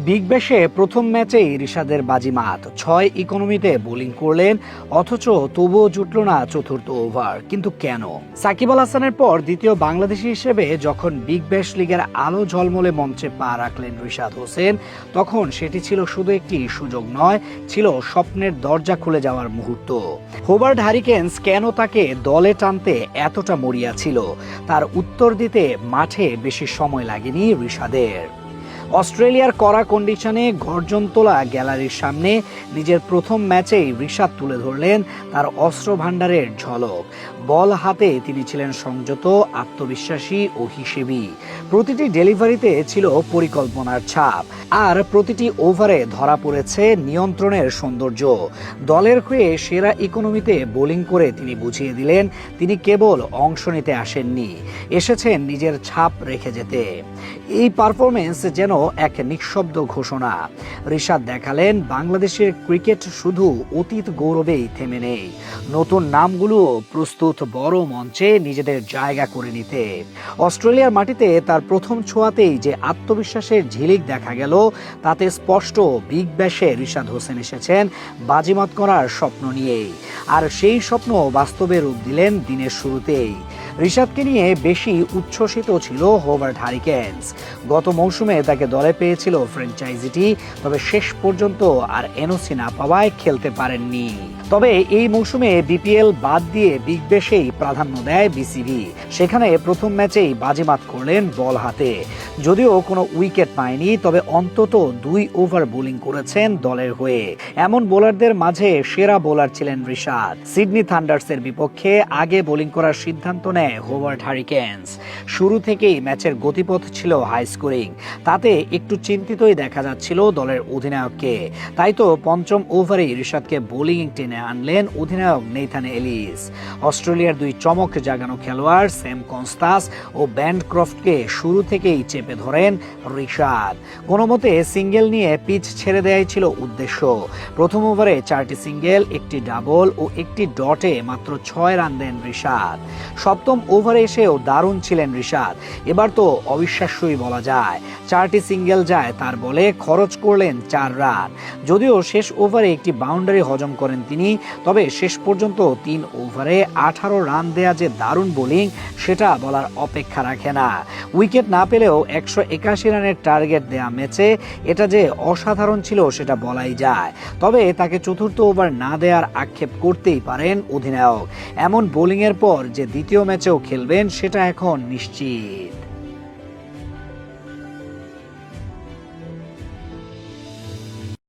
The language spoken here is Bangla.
বিগ ব্যাশে প্রথম ম্যাচেই রিশাদের বাজিমাত। ৬ ইকোনমিতে বোলিং করলেন, অথচ তবুও জুটল না চতুর্থ ওভার। কিন্তু কেন? সাকিব আল হাসানের পর দ্বিতীয় বাংলাদেশি হিসেবে যখন বিগ ব্যাশ লিগের আলো ঝলমলে মঞ্চে পা রাখলেন রিশাদ হোসেন, তখন সেটি ছিল শুধু একটি সুযোগ নয়, ছিল স্বপ্নের দরজা খুলে যাওয়ার মুহূর্ত। হোবার্ট হারিকেন্স কেন তাকে দলে টানতে এতটা মরিয়া ছিল, তার উত্তর দিতে মাঠে বেশি সময় লাগেনি রিশাদের। অস্ট্রেলিয়ার কড়া কন্ডিশনে গর্জন তোলা গ্যালারির সামনে নিজের প্রথম ম্যাচেই রিশাদ তুলে ধরলেন তার অস্ত্র ভাণ্ডারের ঝলক। বল হাতে তিনি ছিলেন সংযত, আত্মবিশ্বাসী ও হিসেবি। প্রতিটি ডেলিভারিতে ছিল পরিকল্পনার ছাপ, আর প্রতিটি ওভারে ধরা পড়েছে নিয়ন্ত্রণের সৌন্দর্য। দলের হয়ে সেরা ইকোনমিতে বোলিং করে তিনি বুঝিয়ে দিলেন তিনি কেবল অংশ নিতে আসেননি, এসেছেন নিজের ছাপ রেখে যেতে। এই পারফরমেন্স যেন এক নিঃশব্দ ঘোষণা। রিশাদ দেখালেন বাংলাদেশের ক্রিকেট শুধু অতীত গৌরবেই থেমে নেই, নতুন নামগুলো প্রস্তুত বড় মঞ্চে নিজেদের জায়গা করে নিতে। অস্ট্রেলিয়ার মাটিতে তার প্রথম ছোঁয়াতেই যে আত্মবিশ্বাসের ঝিলিক দেখা গেল, তাতে স্পষ্ট বিগ ব্যাশে রিশাদ হোসেন এসেছেন বাজিমাত করার স্বপ্ন নিয়েই, আর সেই স্বপ্ন বাস্তবে রূপ দিলেন দিনের শুরুতেই। রিশাদকে নিয়ে বেশি উচ্ছ্বসিত ছিল হোবার্ট হারিকেন্স। গত মৌসুমে তাকে দলে পেয়েছিল ফ্র্যাঞ্চাইজিটি, তবে শেষ পর্যন্ত আর এনওসি না পাওয়ায় খেলতে পারেননি। তবে এই মৌসুমে বিপিএল বাদ দিয়ে বিগ ব্যাশেই প্রাধান্য দেয় বিসিবি। সেখানে প্রথম ম্যাচেই বাজিমাত করলেন বল হাতে। যদিও কোনো উইকেট পায়নি, তবে অন্তত 2 ওভার বোলিং করেছেন দলের হয়ে। এমন বোলারদের মাঝে সেরা বোলার ছিলেন রিশাদ। সিডনি থান্ডার্সের বিপক্ষে আগে বোলিং করার সিদ্ধান্ত নেয় হোবার্ট হারিকেন্স। শুরু থেকেই ম্যাচের গতিপথ ছিল হাই স্কোরিং, তাতে একটু চিন্তিতই দেখা যাচ্ছিল দলের অধিনায়ককে। তাই তো পঞ্চম ওভারেই রিশাদকে বোলিং টেনে আনলেন অধিনায়ক নেইথান এলিস। অস্ট্রেলিয়ার 2 চমক জাগানো খেলোয়াড় স্যাম কনস্টাস ও ব্যান্ডক্রফটকে শুরু থেকেই চেপে ধরেন রিশাদ। কোনো মতে সিঙ্গেল নিয়ে পিচ ছেড়ে দেয়াই ছিল উদ্দেশ্য। প্রথম ওভারে 4টি সিঙ্গেল, একটি ডাবল ও একটি ডটে মাত্র 6 রান দেন রিশাদ। সপ্তম ওভারে এসেও দারুণ ছিলেন রিশাদ। এবার তো অবিশ্বাস্যই বলা যায়, 4টি সিঙ্গেল যায় তার বলে, খরচ করলেন 4 রান। যদিও শেষ ওভারে একটি বাউন্ডারি হজম করেন তিনি, তবে শেষ পর্যন্ত 3 ওভারে 18 রান দেয়া যে দারুণ বোলিং, সেটা বলার অপেক্ষা রাখে না। উইকেট না পেলেও 181 রানের টার্গেট দেয়া ম্যাচে এটা যে অসাধারণ ছিল সেটা বলাই যায়। তবে তাকে চতুর্থ ওভার না দেওয়ার আক্ষেপ করতেই পারেন অধিনায়ক। এমন বোলিংয়ের পর যে দ্বিতীয় ম্যাচেও খেলবেন সেটা এখন নিশ্চিত।